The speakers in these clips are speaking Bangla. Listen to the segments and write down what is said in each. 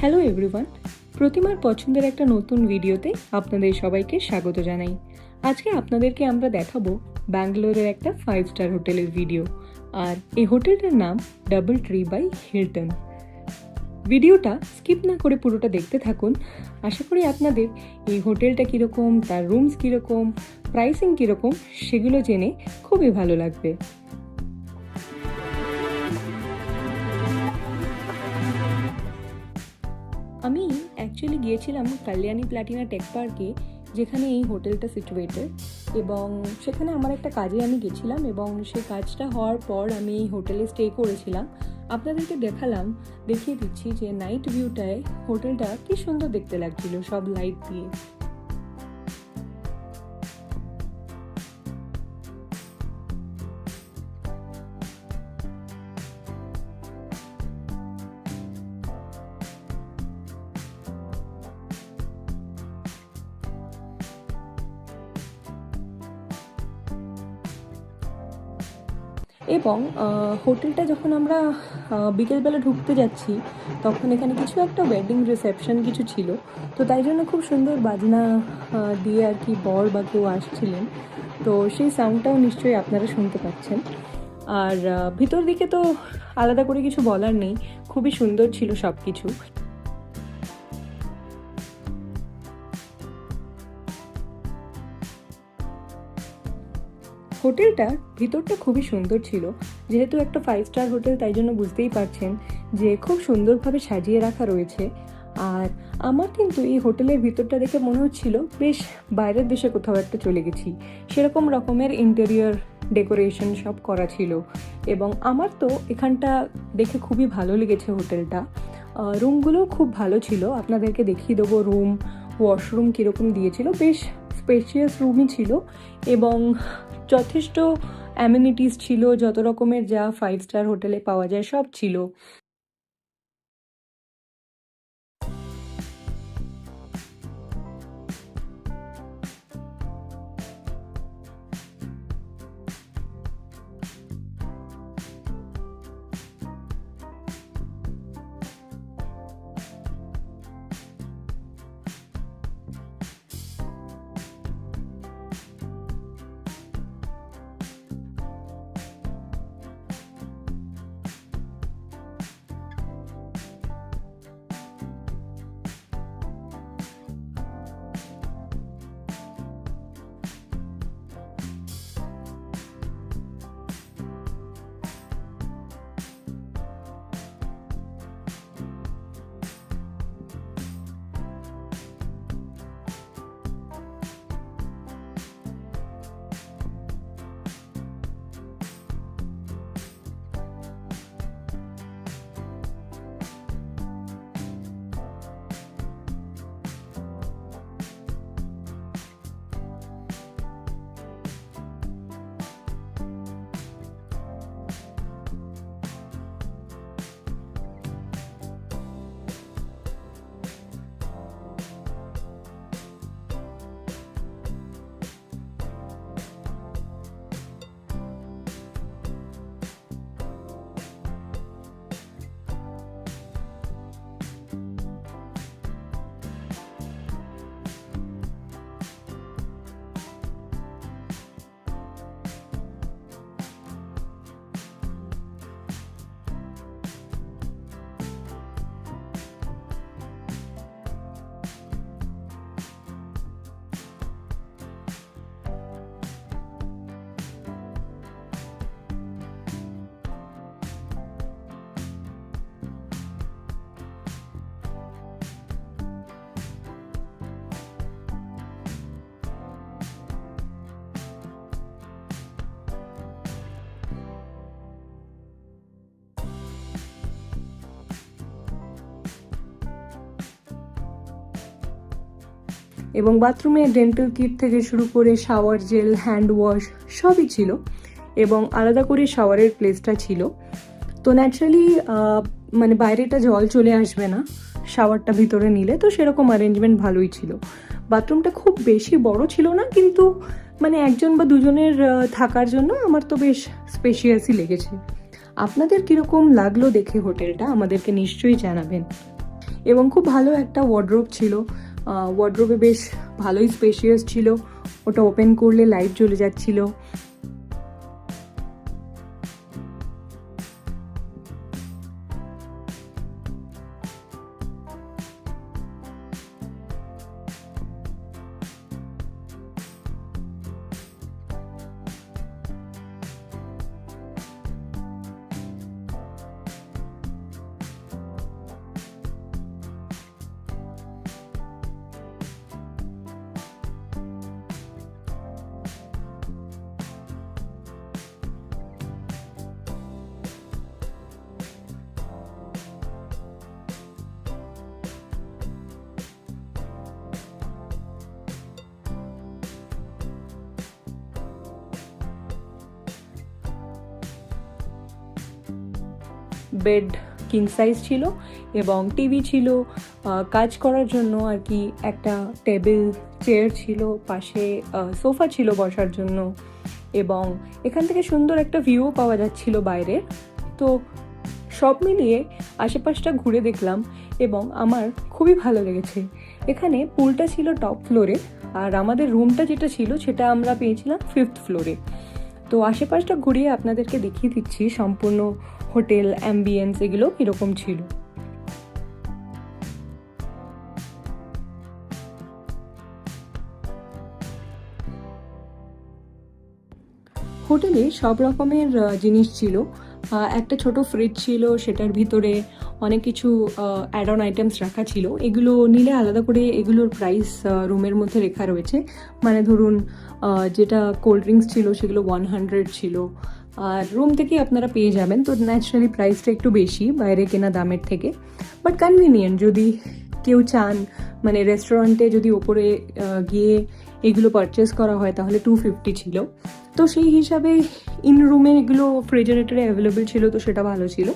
হ্যালো এভরিওয়ান, প্রতিমার পছন্দের একটা নতুন ভিডিওতে আপনাদের সবাইকে স্বাগত জানাই। আজকে আপনাদেরকে আমরা দেখাবো ব্যাঙ্গালোরের একটা 5 স্টার হোটেলের ভিডিও। আর এই হোটেলটার নাম ডাবল ট্রি বাই হিলটন। ভিডিওটা স্কিপ না করে পুরোটা দেখতে থাকুন। আশা করি আপনাদের এই হোটেলটা কীরকম, তার রুমস কীরকম, প্রাইসিং কীরকম সেগুলো জেনে খুবই ভালো লাগবে। আমি অ্যাকচুয়ালি গিয়েছিলাম কল্যাণী প্ল্যাটিনা টেক পার্কে, যেখানে এই হোটেলটা সিচুয়েটেড, এবং সেখানে আমার একটা কাজে আমি গেছিলাম এবং সেই কাজটা হওয়ার পর আমি এই হোটেলে স্টে করেছিলাম। আপনাদেরকে দেখিয়ে দিচ্ছি যে নাইট ভিউটায় হোটেলটা কি সুন্দর দেখতে লাগছিল সব লাইট দিয়ে। এবং হোটেলটা যখন আমরা বিকেলবেলা ঢুকতে যাচ্ছি তখন এখানে কিছু একটা ওয়েডিং রিসেপশন কিছু ছিল, তো তাই জন্য খুব সুন্দর বাজনা দিয়ে আর কি বর বা কেউ আসছিলেন, তো সেই সাউন্ডটাও নিশ্চয়ই আপনারা শুনতে পাচ্ছেন। আর ভিতর দিকে তো আলাদা করে কিছু বলার নেই, খুবই সুন্দর ছিল সব কিছু। হোটেলটার ভিতরটা খুবই সুন্দর ছিল, যেহেতু একটা 5 স্টার হোটেল তাই জন্য বুঝতেই পারছেন যে খুব সুন্দরভাবে সাজিয়ে রাখা রয়েছে। আর আমার কিন্তু এই হোটেলের ভিতরটা দেখে মনে হচ্ছিল বেশ বাইরের দেশে কোথাও একটা চলে গেছি, সেরকম রকমের ইন্টেরিয়র ডেকোরেশন সব করা ছিল। এবং আমার তো এখানটা দেখে খুবই ভালো লেগেছে হোটেলটা। রুমগুলোও খুব ভালো ছিল, আপনাদেরকে দেখিয়ে দেবো রুম, ওয়াশরুম কীরকম দিয়েছিল। বেশ স্পেশিয়াস রুমই ছিল এবং যথেষ্ট অ্যামিনিটিস ছিল, যত রকমের যা 5 স্টার হোটেলে পাওয়া যায় সব ছিল। এবং বাথরুমে ডেন্টাল কিট থেকে শুরু করে শাওয়ার জেল, হ্যান্ড ওয়াশ সবই ছিল, এবং আলাদা করে শাওয়ারের প্লেসটা ছিল। তো ন্যাচারালি মানে বাইরেটা জল চলে আসবে না শাওয়ারটা ভিতরে নিলে, তো সেরকম অ্যারেঞ্জমেন্ট ভালোই ছিল। বাথরুমটা খুব বেশি বড় ছিল না, কিন্তু মানে একজন বা দুজনের থাকার জন্য আমার তো বেশ স্পেশিয়াসই লেগেছে। আপনাদের কীরকম লাগলো দেখে হোটেলটা আমাদেরকে নিশ্চয়ই জানাবেন। এবং খুব ভালো একটা ওয়ার্ড্রোব ছিল। ওয়ার্ড্রোবে বেশ ভালোই স্পেশিয়াস ছিল, ওটা ওপেন করলে লাইট জ্বলে যাচ্ছিল। বেড কিং সাইজ ছিল এবং টিভি ছিল, কাজ করার জন্য আর কি একটা টেবিল চেয়ার ছিল, পাশে সোফা ছিল বসার জন্য, এবং এখান থেকে সুন্দর একটা ভিউও পাওয়া যাচ্ছিল বাইরে। তো সব মিলিয়ে আশেপাশটা ঘুরে দেখলাম এবং আমার খুবই ভালো লেগেছে। এখানে পুলটা ছিল টপ ফ্লোরে, আর আমাদের রুমটা যেটা ছিল সেটা আমরা পেয়েছিলাম 5th ফ্লোরে। তো আশেপাশটা ঘুরিয়ে আপনাদেরকে দেখিয়ে দিচ্ছি সম্পূর্ণ হোটেল অ্যাম্বিয়েন্স এগুলো কীরকম ছিল। হোটেলে সব রকমের জিনিস ছিল। একটা ছোট ফ্রিজ ছিল, সেটার ভিতরে অনেক কিছু অ্যাড অন আইটেমস রাখা ছিল। এগুলো নিলে আলাদা করে এগুলোর প্রাইস রুমের মধ্যে লেখা রয়েছে। মানে ধরুন যেটা কোল্ড ড্রিঙ্কস ছিল সেগুলো 100 ছিল, আর রুম থেকেই আপনারা পেয়ে যাবেন। তো ন্যাচারালি প্রাইসটা একটু বেশি বাইরে কেনা দামের থেকে, বাট কনভিনিয়েন্ট। যদি কেউ চান মানে রেস্টুরেন্টে যদি ওপরে গিয়ে এগুলো পারচেস করা হয় তাহলে 250 ছিল। তো সেই হিসাবে ইন রুমে এগুলো রেফ্রিজারেটরে অ্যাভেলেবেল ছিল, তো সেটা ভালো ছিল।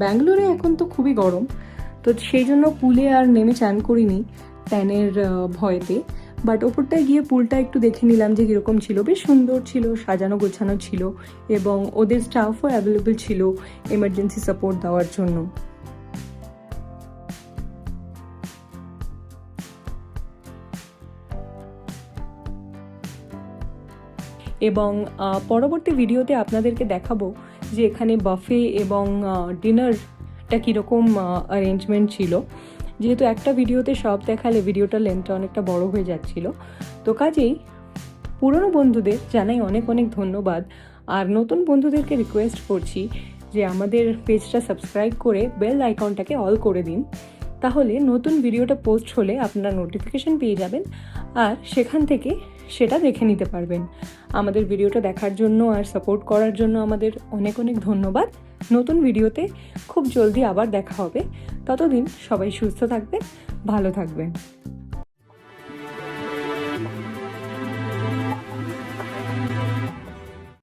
ব্যাঙ্গালোরে এখন তো খুবই গরম, তো সেই জন্য পুলে আর নেমে চান করিনি ট্যানের ভয়েতে। বাট ওপরটায় গিয়ে পুলটা একটু দেখে নিলাম যে কীরকম ছিল। বেশ সুন্দর ছিল, সাজানো গোছানো ছিল, এবং ওদের স্টাফও অ্যাভেলেবেল ছিল এমার্জেন্সি সাপোর্ট দেওয়ার জন্য। এবং পরবর্তী ভিডিওতে আপনাদেরকে দেখাবো যে এখানে বাফে এবং ডিনারটা কীরকম অ্যারেঞ্জমেন্ট ছিল। যেহেতু একটা ভিডিওতে সব দেখালে ভিডিওটার লেন্থটা অনেকটা বড় হয়ে যাচ্ছিল, তো কাজেই পুরনো বন্ধুদের জানাই অনেক অনেক ধন্যবাদ। আর নতুন বন্ধুদেরকে রিকোয়েস্ট করছি যে আমাদের পেজটা সাবস্ক্রাইব করে বেল আইকনটাকে অল করে দিন, তাহলে নতুন ভিডিওটা পোস্ট হলে আপনারা নোটিফিকেশন পেয়ে যাবেন আর সেখান থেকে সেটা দেখে নিতে পারবেন। আমাদের ভিডিওটা দেখার জন্য আর সাপোর্ট করার জন্য আমাদের অনেক অনেক ধন্যবাদ। নতুন ভিডিওতে খুব জলদি আবার দেখা হবে। ততদিন সবাই সুস্থ থাকবেন, ভালো থাকবেন।